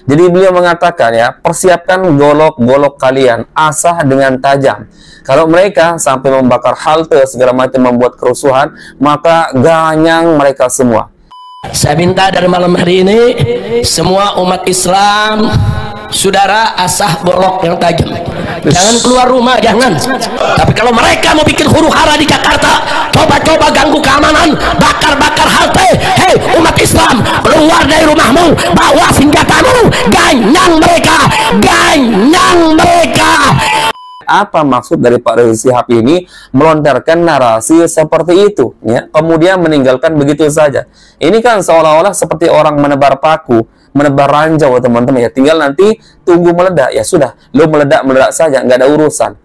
Jadi beliau mengatakan ya, persiapkan golok-golok kalian, asah dengan tajam. Kalau mereka sampai membakar halte segala macam, membuat kerusuhan, maka ganyang mereka semua. Saya minta dari malam hari ini semua umat Islam, saudara, asah golok yang tajam. Jangan keluar rumah, jangan. Tapi kalau mereka mau bikin huru-hara di Jakarta, coba-coba ganggu keamanan, bakar-bakar halte. Hei umat Islam, keluar dari rumahmu, bawa senjatamu, ganyang mereka, ganyang mereka. Apa maksud dari Pak Rizik Syihab ini melontarkan narasi seperti itu ya, kemudian meninggalkan begitu saja? Ini kan seolah-olah seperti orang menebar paku, menebar ranjau teman-teman ya, tinggal nanti tunggu meledak. Ya sudah, lo meledak saja, nggak ada urusan.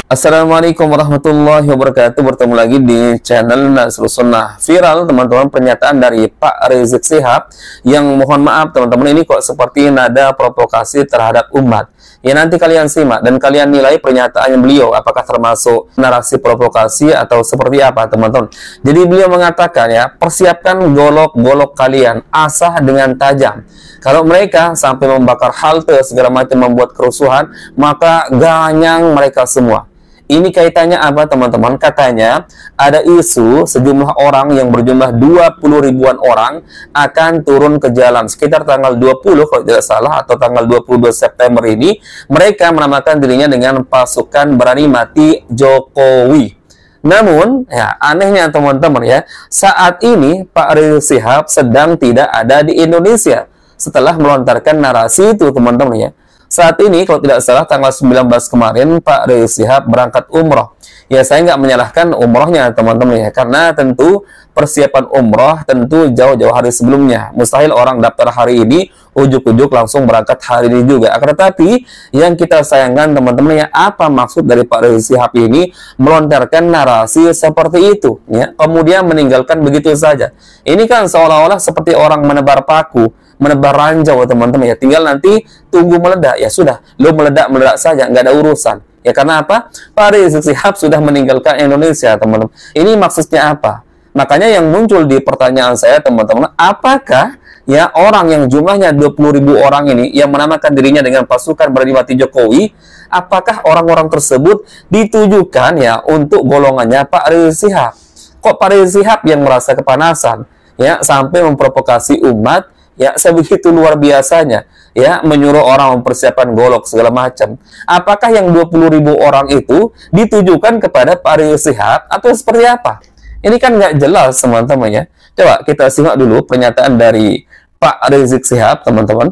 Assalamualaikum warahmatullahi wabarakatuh. Bertemu lagi di channel Nasrul Sunnah. Viral teman-teman pernyataan dari Pak Rizik Syihab yang mohon maaf teman-teman, ini kok seperti nada provokasi terhadap umat. Ya nanti kalian simak dan kalian nilai pernyataan beliau apakah termasuk narasi provokasi atau seperti apa teman-teman. Jadi beliau mengatakan ya, persiapkan golok-golok kalian, asah dengan tajam. Kalau mereka sampai membakar halte segala macam, membuat kerusuhan, maka ganyang mereka semua. Ini kaitannya apa teman-teman? Katanya ada isu sejumlah orang yang berjumlah 20 ribuan orang akan turun ke jalan sekitar tanggal 20 kalau tidak salah, atau tanggal 22 September ini. Mereka menamakan dirinya dengan pasukan berani mati Jokowi. Namun ya anehnya teman-teman ya, saat ini Pak Rizik Syihab sedang tidak ada di Indonesia setelah melontarkan narasi itu teman-teman ya. Saat ini kalau tidak salah tanggal 19 kemarin Pak Rizik Syihab berangkat umroh. Ya saya nggak menyalahkan umrohnya teman-teman ya, karena tentu persiapan umroh tentu jauh-jauh hari sebelumnya. Mustahil orang daftar hari ini ujuk-ujuk langsung berangkat hari ini juga. Akan tetapi yang kita sayangkan teman-teman ya, apa maksud dari Pak Rizik Syihab ini melontarkan narasi seperti itu ya, kemudian meninggalkan begitu saja? Ini kan seolah-olah seperti orang menebar paku, menebar ranjau teman-teman ya, tinggal nanti tunggu meledak. Ya sudah, lo meledak saja, nggak ada urusan. Ya karena apa? Pak Rizik Syihab sudah meninggalkan Indonesia teman-teman. Ini maksudnya apa? Makanya yang muncul di pertanyaan saya teman-teman, apakah ya orang yang jumlahnya 20 ribu orang ini yang menamakan dirinya dengan pasukan berani mati Jokowi, apakah orang-orang tersebut ditujukan ya untuk golongannya Pak Rizik Syihab? Kok Pak Rizik Syihab yang merasa kepanasan ya sampai memprovokasi umat ya sebegitu luar biasanya ya, menyuruh orang mempersiapkan golok segala macam? Apakah yang 20 ribu orang itu ditujukan kepada Pak Rizik Syihab atau seperti apa? Ini kan nggak jelas teman-teman ya. Coba kita simak dulu pernyataan dari Pak Rizik Syihab teman-teman.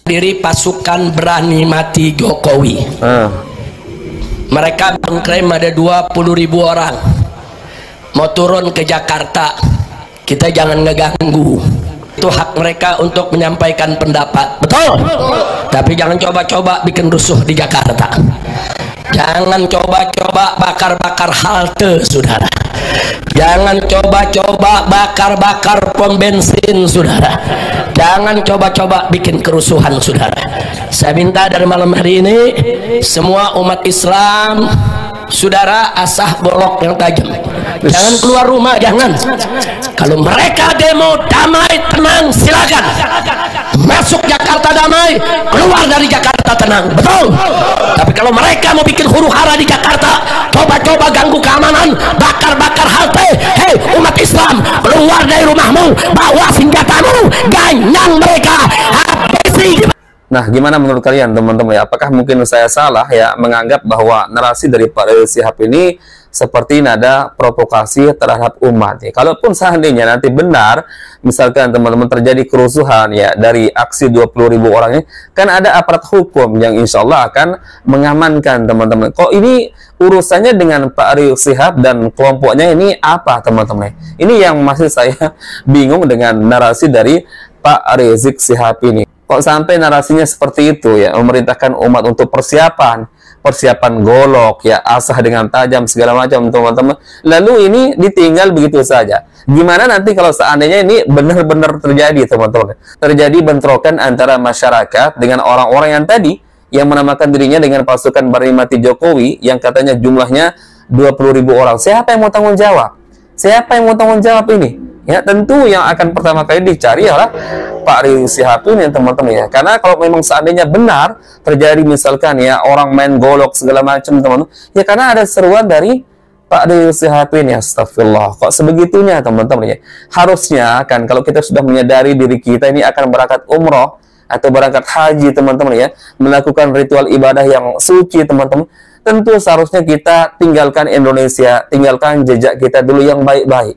Diri pasukan berani mati Jokowi. Mereka mengklaim ada 20 ribu orang mau turun ke Jakarta. Kita jangan ngeganggu. Itu hak mereka untuk menyampaikan pendapat, betul? Tapi jangan coba-coba bikin rusuh di Jakarta. Jangan coba-coba bakar-bakar halte, saudara. Jangan coba-coba bakar-bakar pom bensin, saudara. Jangan coba-coba bikin kerusuhan, saudara. Saya minta dari malam hari ini semua umat Islam, saudara, asah golok yang tajam. Jangan keluar rumah, jangan. Kalau mereka demo damai tenang silakan. Masuk Jakarta damai, keluar dari Jakarta tenang, betul? Tapi kalau mereka mau bikin huru-hara di Jakarta, coba-coba ganggu keamanan, bakar-bakar halte. Hei umat Islam, keluar dari rumahmu, bawa senjatamu, ganyang mereka, habisi. Nah, gimana menurut kalian teman-teman ya? Apakah mungkin saya salah ya menganggap bahwa narasi dari Pak Rizik Syihab ini seperti nada provokasi terhadap umat ya? Kalaupun seandainya nanti benar, misalkan teman-teman terjadi kerusuhan ya dari aksi 20 ribu orang ini, kan ada aparat hukum yang insya Allah akan mengamankan teman-teman. Kok ini urusannya dengan Pak Rizik Syihab dan kelompoknya ini apa teman-teman? Ini yang masih saya bingung dengan narasi dari Pak Rizik Syihab ini. Kok sampai narasinya seperti itu ya, memerintahkan umat untuk persiapan golok ya, asah dengan tajam segala macam teman-teman. Lalu ini ditinggal begitu saja. Gimana nanti kalau seandainya ini benar-benar terjadi teman-teman? Terjadi bentrokan antara masyarakat dengan orang-orang yang tadi yang menamakan dirinya dengan pasukan berani mati Jokowi yang katanya jumlahnya 20 ribu orang. Siapa yang mau tanggung jawab? Siapa yang mau tanggung jawab ini? Ya, tentu yang akan pertama kali dicari adalah Pak Rizik Syihab ini, teman-teman ya. Karena kalau memang seandainya benar terjadi misalkan ya orang main golok segala macam, teman-teman, ya karena ada seruan dari Pak Rizik Syihab ini, astagfirullah. Kok sebegitunya, teman-teman ya? Harusnya kan kalau kita sudah menyadari diri kita ini akan berangkat umroh atau berangkat haji, teman-teman ya, melakukan ritual ibadah yang suci, teman-teman, tentu seharusnya kita tinggalkan Indonesia, tinggalkan jejak kita dulu yang baik-baik.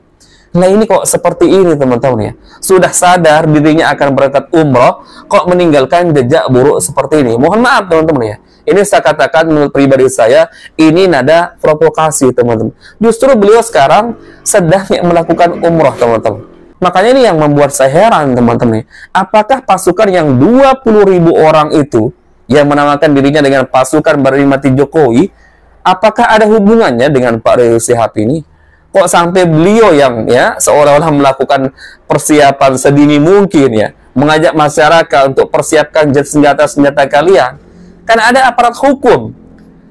Nah ini kok seperti ini, teman-teman ya. Sudah sadar dirinya akan berangkat umroh, kok meninggalkan jejak buruk seperti ini. Mohon maaf, teman-teman ya. Ini saya katakan menurut pribadi saya, ini nada provokasi, teman-teman. Justru beliau sekarang sedang melakukan umroh, teman-teman. Makanya ini yang membuat saya heran, teman-teman. Apakah pasukan yang 20.000 orang itu, yang menamakan dirinya dengan pasukan Bani Mati Jokowi, apakah ada hubungannya dengan Pak Rizik Syihab ini? Kok sampai beliau yang ya seolah-olah melakukan persiapan sedini mungkin ya, mengajak masyarakat untuk persiapkan senjata-senjata kalian. Kan ada aparat hukum.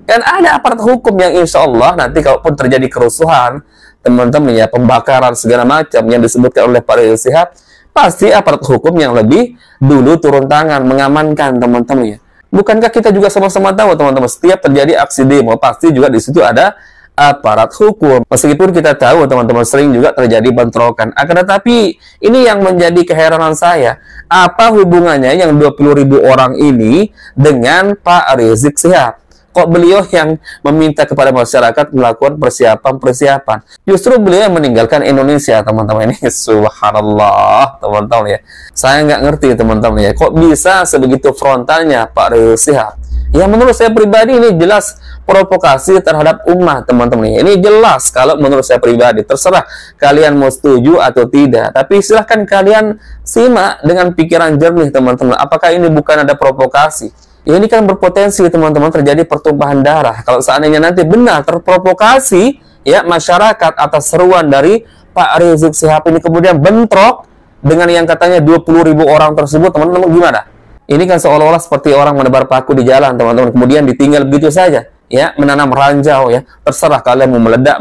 Kan ada aparat hukum yang insya Allah nanti kalaupun terjadi kerusuhan, teman-teman ya, pembakaran segala macam yang disebutkan oleh Pak Rizik Syihab, pasti aparat hukum yang lebih dulu turun tangan mengamankan, teman-teman ya. Bukankah kita juga sama-sama tahu, teman-teman, setiap terjadi aksi demo pasti juga di situ ada aparat hukum. Meskipun kita tahu, teman-teman, sering juga terjadi bentrokan. Akan tetapi ini yang menjadi keheranan saya. Apa hubungannya yang 20.000 orang ini dengan Pak Rizik Syihab? Kok beliau yang meminta kepada masyarakat melakukan persiapan-persiapan? Justru beliau yang meninggalkan Indonesia, teman-teman. Ini subhanallah, teman-teman ya. Saya nggak ngerti, teman-teman ya. Kok bisa sebegitu frontalnya Pak Rizik Syihab? Ya menurut saya pribadi ini jelas provokasi terhadap umat, teman-teman. Ini jelas kalau menurut saya pribadi. Terserah kalian mau setuju atau tidak. Tapi silahkan kalian simak dengan pikiran jernih, teman-teman. Apakah ini bukan ada provokasi? Ya, ini kan berpotensi, teman-teman, terjadi pertumpahan darah. Kalau seandainya nanti benar terprovokasi ya masyarakat atas seruan dari Pak Rizik Syihab ini kemudian bentrok dengan yang katanya 20.000 orang tersebut, teman-teman, gimana? Ini kan seolah-olah seperti orang menebar paku di jalan, teman-teman. Kemudian ditinggal begitu saja, ya, menanam ranjau, ya. Terserah kalian mau meledak,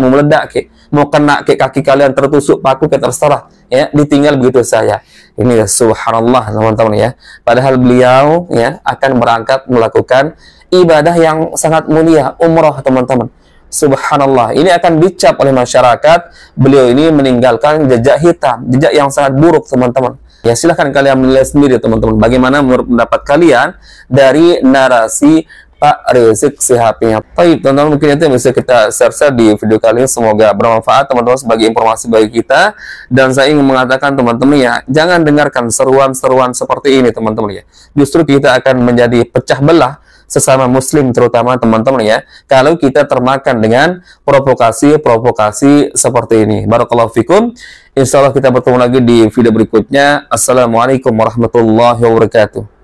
ke, mau kena ke kaki kalian tertusuk paku, ke terserah, ya, ditinggal begitu saja. Ini ya, subhanallah, teman-teman ya. Padahal beliau ya akan berangkat melakukan ibadah yang sangat mulia, umroh, teman-teman. Subhanallah, ini akan dicap oleh masyarakat. Beliau ini meninggalkan jejak hitam, jejak yang sangat buruk, teman-teman. Ya silahkan kalian menilai sendiri, teman-teman. Bagaimana menurut pendapat kalian dari narasi Pak Rizik Syihab ini? Baik, teman-teman, mungkin itu yang bisa kita share di video kali ini. Semoga bermanfaat, teman-teman, sebagai informasi bagi kita. Dan saya ingin mengatakan, teman-teman ya, jangan dengarkan seruan-seruan seperti ini, teman-teman ya. Justru kita akan menjadi pecah belah sesama muslim, terutama, teman-teman ya, kalau kita termakan dengan provokasi-provokasi seperti ini. Barakallahu fikum. Insya Allah kita bertemu lagi di video berikutnya. Assalamualaikum warahmatullahi wabarakatuh.